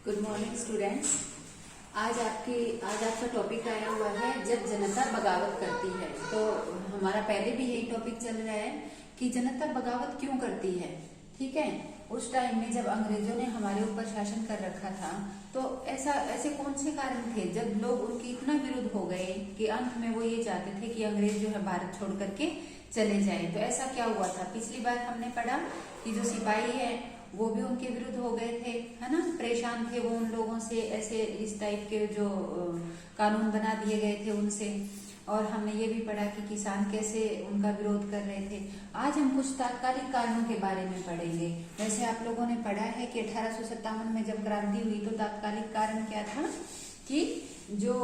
Good morning students. आज आपका topic आया हुआ है जब जनता बगावत करती है। तो हमारा पहले भी यही टॉपिक चल रहा है कि जनता बगावत क्यों करती है। ठीक है, उस टाइम में जब अंग्रेजों ने हमारे ऊपर शासन कर रखा था तो ऐसे कौन से कारण थे जब लोग उनके इतना विरुद्ध हो गए कि अंत में वो ये चाहते थे कि अंग्रेज जो है भारत छोड़ करके चले जाए। तो ऐसा क्या हुआ था, पिछली बार हमने पढ़ा कि जो सिपाही है वो भी उनके विरुद्ध हो गए थे, है ना, परेशान थे वो उन लोगों से, ऐसे इस टाइप के जो कानून बना दिए गए थे उनसे। और हमने ये भी पढ़ा कि किसान कैसे उनका विरोध कर रहे थे। आज हम कुछ तात्कालिक कारणों के बारे में पढ़ेंगे। वैसे आप लोगों ने पढ़ा है कि 1857 में जब क्रांति हुई तो तात्कालिक कारण क्या था कि जो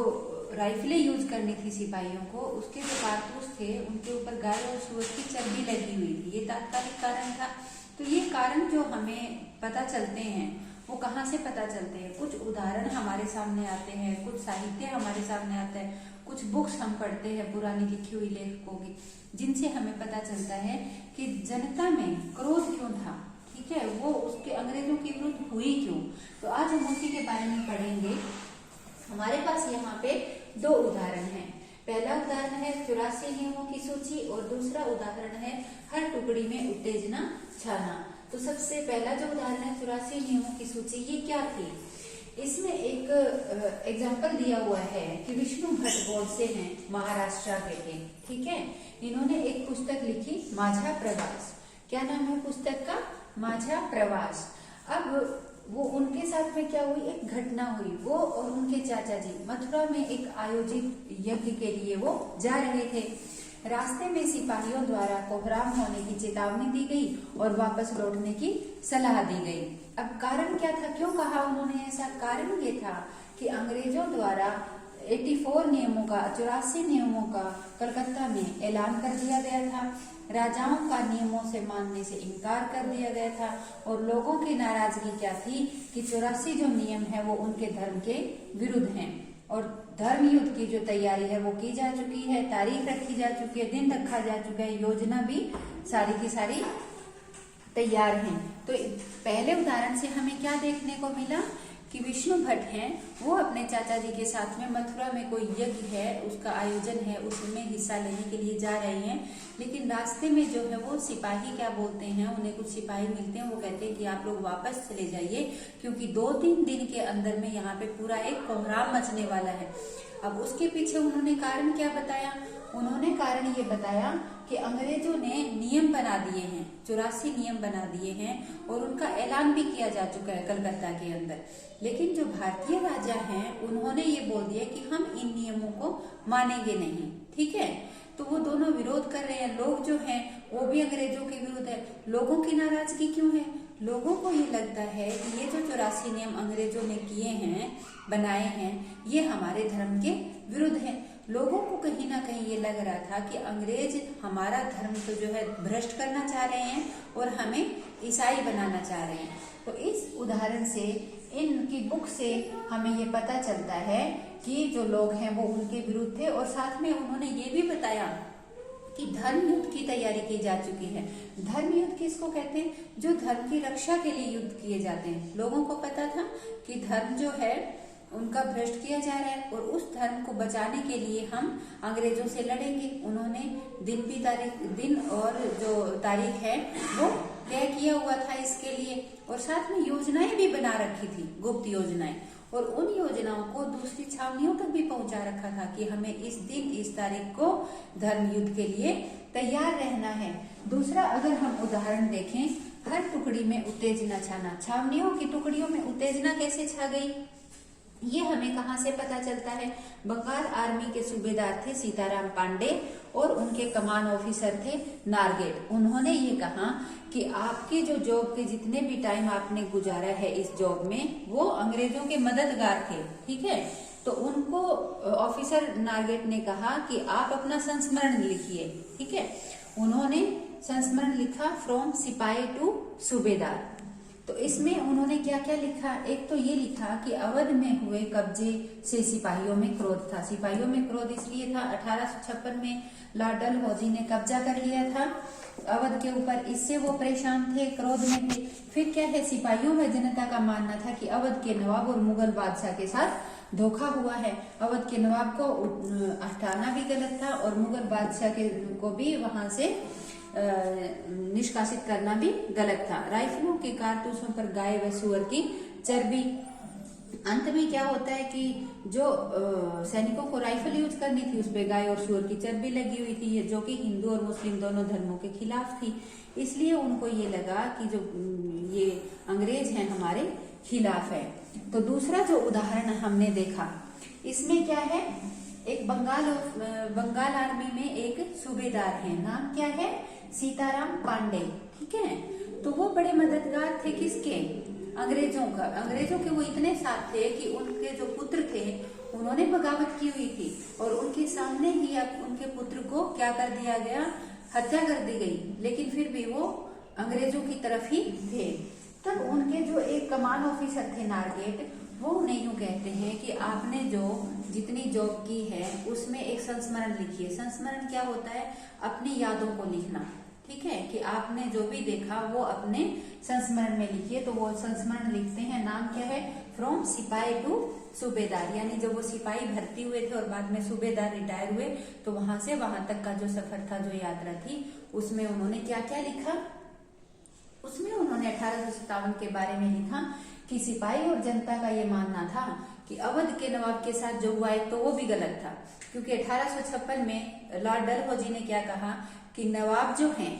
राइफलें यूज करनी थी सिपाहियों को, उसके जो कारतूस थे उनके ऊपर गाय और सूअर की चर्बी लगी हुई थी। ये तात्कालिक कारण था। तो ये कारण जो हमें पता चलते हैं वो कहाँ से पता चलते हैं? कुछ उदाहरण हमारे सामने आते हैं, कुछ साहित्य हमारे सामने आता है, कुछ बुक्स हम पढ़ते हैं पुरानी लिखी हुई लेखकों की, जिनसे हमें पता चलता है कि जनता में क्रोध क्यों था। ठीक है, वो उसके अंग्रेजों के विरुद्ध हुई क्यों। तो आज हम उसी के बारे में पढ़ेंगे। हमारे पास यहाँ पे दो उदाहरण हैं। पहला उदाहरण है 84 नियमों की सूची और दूसरा उदाहरण है हर टुकड़ी में उत्तेजना छाना। तो सबसे पहला जो उदाहरण है 84 नियमों की सूची, ये क्या थी? इसमें एक एग्जाम्पल दिया हुआ है कि विष्णु भट्ट गोडसे हैं, महाराष्ट्र के थे। ठीक है, इन्होंने एक पुस्तक लिखी माझा प्रवास। क्या नाम है पुस्तक का? माझा प्रवास। अब वो उनके साथ में क्या हुई, एक घटना हुई। वो और उनके चाचा जी मथुरा में एक आयोजित यज्ञ के लिए वो जा रहे थे। रास्ते में सिपाहियों द्वारा कोहराम होने की चेतावनी दी गई और वापस लौटने की सलाह दी गई। अब कारण क्या था, क्यों कहा उन्होंने ऐसा? कारण ये था कि अंग्रेजों द्वारा 84 नियमों का, 84 नियमों का कलकत्ता में ऐलान कर दिया गया था। राजाओं का नियमों से मानने से इनकार कर दिया गया था और लोगों की नाराजगी क्या थी कि 84 जो नियम है वो उनके धर्म के विरुद्ध हैं। और धर्म युद्ध की जो तैयारी है वो की जा चुकी है, तारीख रखी जा चुकी है, दिन रखा जा चुका है, योजना भी सारी की सारी तैयार है। तो पहले उदाहरण से हमें क्या देखने को मिला कि विष्णु भट्ट हैं, वो अपने चाचा जी के साथ में मथुरा में कोई यज्ञ है, उसका आयोजन है, उसमें हिस्सा लेने के लिए जा रहे हैं। लेकिन रास्ते में जो है वो सिपाही क्या बोलते हैं, उन्हें कुछ सिपाही मिलते हैं, वो कहते हैं कि आप लोग वापस चले जाइए क्योंकि 2-3 दिन के अंदर में यहाँ पे पूरा एक कोहराम मचने वाला है। अब उसके पीछे उन्होंने कारण क्या बताया? उन्होंने कारण ये बताया कि अंग्रेजों ने नियम बना दिए हैं, 84 नियम बना दिए हैं और उनका ऐलान भी किया जा चुका है कलकत्ता के अंदर। लेकिन जो भारतीय राजा हैं उन्होंने ये बोल दिया कि हम इन नियमों को मानेंगे नहीं। ठीक है, तो वो दोनों विरोध कर रहे हैं। लोग जो हैं वो भी अंग्रेजों के विरुद्ध है। लोगों की नाराजगी क्यों है? लोगों को ये लगता है कि ये जो 84 नियम अंग्रेजों ने किए हैं, बनाए हैं, ये हमारे धर्म के विरुद्ध है। लोगों को कहीं ना कहीं ये लग रहा था कि अंग्रेज हमारा धर्म तो जो है भ्रष्ट करना चाह रहे हैं और हमें ईसाई बनाना चाह रहे हैं। तो इस उदाहरण से, इनकी बुक से हमें ये पता चलता है कि जो लोग हैं वो उनके विरुद्ध थे। और साथ में उन्होंने ये भी बताया कि धर्म युद्ध की तैयारी की जा चुकी है। धर्म युद्ध किसको कहते हैं? जो धर्म की रक्षा के लिए युद्ध किए जाते हैं। लोगों को पता था कि धर्म जो है उनका भ्रष्ट किया जा रहा है और उस धर्म को बचाने के लिए हम अंग्रेजों से लड़ेंगे। उन्होंने दिन और जो तारीख है वो तय किया हुआ था इसके लिए, और साथ में योजनाएं भी बना रखी थी, गुप्त योजनाएं। और उन योजनाओं को दूसरी छावनियों तक भी पहुंचा रखा था कि हमें इस दिन इस तारीख को धर्म युद्ध के लिए तैयार रहना है। दूसरा अगर हम उदाहरण देखें, हर टुकड़ी में उत्तेजना छाना। छावनियों की टुकड़ियों में उत्तेजना कैसे छा गई, ये हमें कहाँ से पता चलता है? बंगाल आर्मी के सूबेदार थे सीताराम पांडे और उनके कमान ऑफिसर थे नारगेट। उन्होंने ये कहा कि आपकी जो जॉब के जितने भी टाइम आपने गुजारा है इस जॉब में, वो अंग्रेजों के मददगार थे। ठीक है, तो उनको ऑफिसर नारगेट ने कहा कि आप अपना संस्मरण लिखिए। ठीक है, उन्होंने संस्मरण लिखा फ्रॉम सिपाही टू सूबेदार। तो इसमें उन्होंने क्या क्या लिखा, एक तो ये लिखा कि अवध में हुए कब्जे से सिपाहियों में क्रोध था। सिपाहियों में क्रोध इसलिए था 1856 में लॉर्ड डलहौजी ने कब्जा कर लिया था अवध के ऊपर, इससे वो परेशान थे, क्रोध में थे। फिर क्या है, सिपाहियों व जनता का मानना था कि अवध के नवाब और मुगल बादशाह के साथ धोखा हुआ है। अवध के नवाब को हटाना भी गलत था और मुगल बादशाह को भी वहां से निष्कासित करना भी गलत था। राइफलों के कारतूसों पर गाय व सुअर की चर्बी, अंत में क्या होता है कि जो सैनिकों को राइफल यूज करनी थी उस पे गाय और सुअर की चर्बी लगी हुई थी, जो कि हिंदू और मुस्लिम दोनों धर्मों के खिलाफ थी। इसलिए उनको ये लगा कि जो ये अंग्रेज हैं हमारे खिलाफ है। तो दूसरा जो उदाहरण हमने देखा, इसमें क्या है, एक बंगाल आर्मी में एक सूबेदार है, नाम क्या है, सीताराम पांडे, ठीक है। तो वो बड़े मददगार थे किसके, अंग्रेजों का। अंग्रेजों के वो इतने साथ थे कि उनके जो पुत्र थे उन्होंने बगावत की हुई थी और उनके सामने ही उनके पुत्र को क्या कर दिया गया, हत्या कर दी गई, लेकिन फिर भी वो अंग्रेजों की तरफ ही थे। तब उनके जो एक कमान ऑफिसर थे नारगेट, वो उन्हें यूं कहते हैं कि आपने जो जितनी जॉब की है उसमें एक संस्मरण लिखिए। संस्मरण क्या होता है, अपनी यादों को लिखना, ठीक है, कि आपने जो भी देखा वो अपने संस्मरण में लिखिए। तो वो संस्मरण लिखते हैं, नाम क्या है, फ्रॉम सिपाही टू सूबेदार, यानी जब वो सिपाही भर्ती हुए थे और बाद में सूबेदार रिटायर हुए तो वहां से वहां तक का जो सफर था, जो यात्रा थी, उसमें उन्होंने क्या क्या लिखा, उसमें उन्होंने 1857 के बारे में लिखा कि सिपाही और जनता का ये मानना था कि अवध के नवाब के साथ जो हुआ है तो वो भी गलत था, क्योंकि 1856 में लॉर्ड डलहौजी ने क्या कहा कि नवाब जो हैं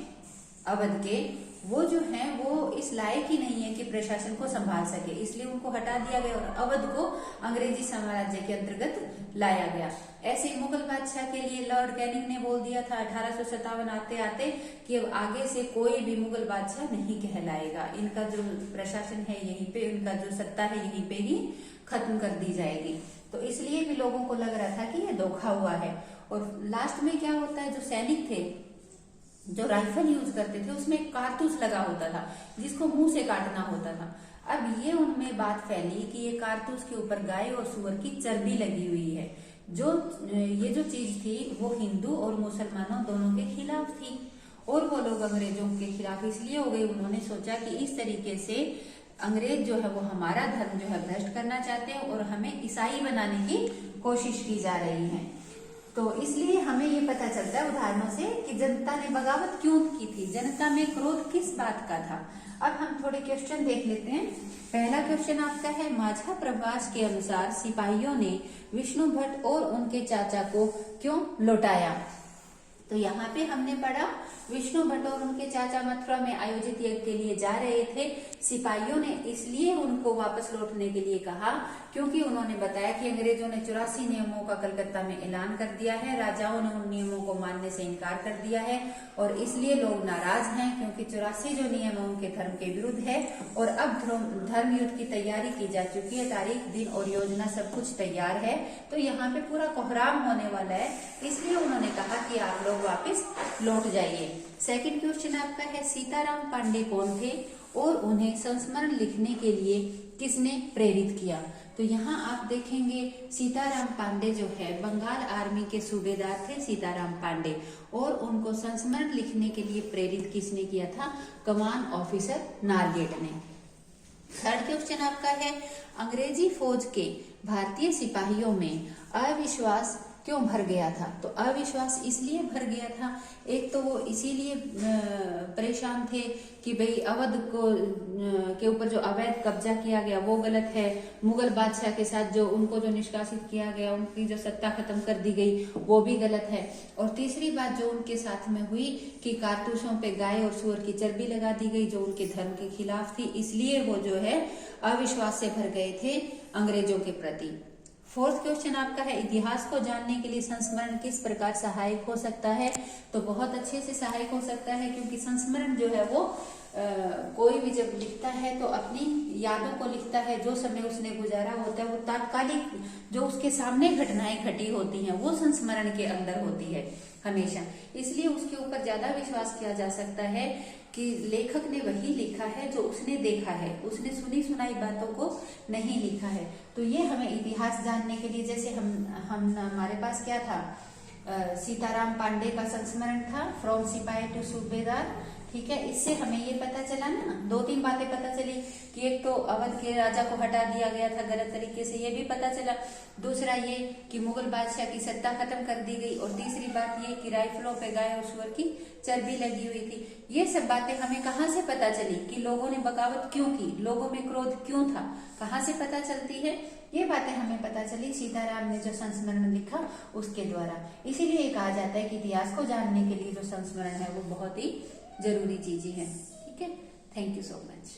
अवध के, वो जो हैं वो इस लायक ही नहीं है कि प्रशासन को संभाल सके, इसलिए उनको हटा दिया गया और अवध को अंग्रेजी साम्राज्य के अंतर्गत लाया गया। ऐसे ही मुगल बादशाह के लिए लॉर्ड कैनिंग ने बोल दिया था 1857 आते आते कि अब आगे से कोई भी मुगल बादशाह नहीं कहलाएगा, इनका जो प्रशासन है यहीं पे, इनका जो सत्ता है यहीं पे ही खत्म कर दी जाएगी। तो इसलिए भी लोगों को लग रहा था कि ये धोखा हुआ है। और लास्ट में क्या होता है, जो सैनिक थे जो राइफल यूज करते थे उसमें एक कारतूस लगा होता था जिसको मुंह से काटना होता था। अब ये उनमें बात फैली कि ये कारतूस के ऊपर गाय और सुअर की चर्बी लगी हुई है, ये जो चीज थी वो हिंदू और मुसलमानों दोनों के खिलाफ थी और वो लोग अंग्रेजों के खिलाफ इसलिए हो गए, उन्होंने सोचा कि इस तरीके से अंग्रेज जो है वो हमारा धर्म जो है भ्रष्ट करना चाहते हैं और हमें ईसाई बनाने की कोशिश की जा रही है। तो इसलिए हमें ये पता चलता है उदाहरणों से कि जनता ने बगावत क्यों की थी, जनता में क्रोध किस बात का था। अब हम थोड़े क्वेश्चन देख लेते हैं। पहला क्वेश्चन आपका है, माझा प्रभास के अनुसार सिपाहियों ने विष्णु भट्ट और उनके चाचा को क्यों लौटाया। तो यहाँ पे हमने पढ़ा विष्णु भट्ट और उनके चाचा मथुरा में आयोजित यज्ञ के लिए जा रहे थे। सिपाहियों ने इसलिए उनको वापस लौटने के लिए कहा क्योंकि उन्होंने बताया कि अंग्रेजों ने 84 नियमों का कलकत्ता में ऐलान कर दिया है, राजाओं ने उन नियमों को मानने से इनकार कर दिया है और इसलिए लोग नाराज हैं क्योंकि 84 जो नियम है उनके धर्म के विरुद्ध है और अब धर्म युद्ध की तैयारी की जा चुकी है, तारीख दिन और योजना सब कुछ तैयार है, तो यहाँ पे पूरा कोहराम होने वाला है, इसलिए उन्होंने कहा कि आप लोग वापस लौट जाइए। सेकंड क्वेश्चन आपका है, सीताराम पांडे कौन थे और उन्हें संस्मरण लिखने के लिए किसने प्रेरित किया। तो यहाँ आप देखेंगे सीताराम पांडे जो है बंगाल आर्मी के सूबेदार थे सीताराम पांडे और उनको संस्मरण लिखने के लिए प्रेरित किसने किया था, कमान ऑफिसर नारगेट ने। थर्ड क्वेश्चन आपका है, अंग्रेजी फौज के भारतीय सिपाहियों में अविश्वास क्यों भर गया था। तो अविश्वास इसलिए भर गया था, एक तो वो इसीलिए परेशान थे कि भाई अवध के ऊपर जो अवैध कब्जा किया गया वो गलत है, मुगल बादशाह के साथ जो उनको जो निष्कासित किया गया, उनकी जो सत्ता खत्म कर दी गई वो भी गलत है, और तीसरी बात जो उनके साथ में हुई कि कारतूसों पे गाय और सुअर की चर्बी लगा दी गई जो उनके धर्म के खिलाफ थी, इसलिए वो जो है अविश्वास से भर गए थे अंग्रेजों के प्रति। फोर्थ क्वेश्चन आपका है, इतिहास को जानने के लिए संस्मरण किस प्रकार सहायक हो सकता है। तो बहुत अच्छे से सहायक हो सकता है क्योंकि संस्मरण जो है वो कोई भी जब लिखता है तो अपनी यादों को लिखता है, जो समय उसने गुजारा होता है वो तात्कालिक जो उसके सामने घटनाएं घटी होती हैं वो संस्मरण के अंदर होती है हमेशा, इसलिए उसके ऊपर ज्यादा विश्वास किया जा सकता है कि लेखक ने वही लिखा है जो उसने देखा है, उसने सुनी सुनाई बातों को नहीं लिखा है। तो ये हमें इतिहास जानने के लिए, जैसे हम हमारे पास क्या था, सीताराम पांडे का संस्मरण था, फ्रॉम सिपाही टू सूबेदार, ठीक है। इससे हमें ये पता चला ना, दो तीन बातें पता चली कि एक तो अवध के राजा को हटा दिया गया था गलत तरीके से, ये भी पता चला। दूसरा ये कि मुगल बादशाह की सत्ता खत्म कर दी गई, और तीसरी बात ये कि राइफलों पे गाय और सुअर की चर्बी लगी हुई थी। ये सब बातें हमें कहाँ से पता चली कि लोगों ने बगावत क्यों की, लोगों में क्रोध क्यों था, कहाँ से पता चलती है? ये बातें हमें पता चली सीताराम ने जो संस्मरण लिखा उसके द्वारा। इसीलिए कहा जाता है कि इतिहास को जानने के लिए जो संस्मरण है वो बहुत ही जरूरी चीजें हैं, ठीक है। Thank you so much.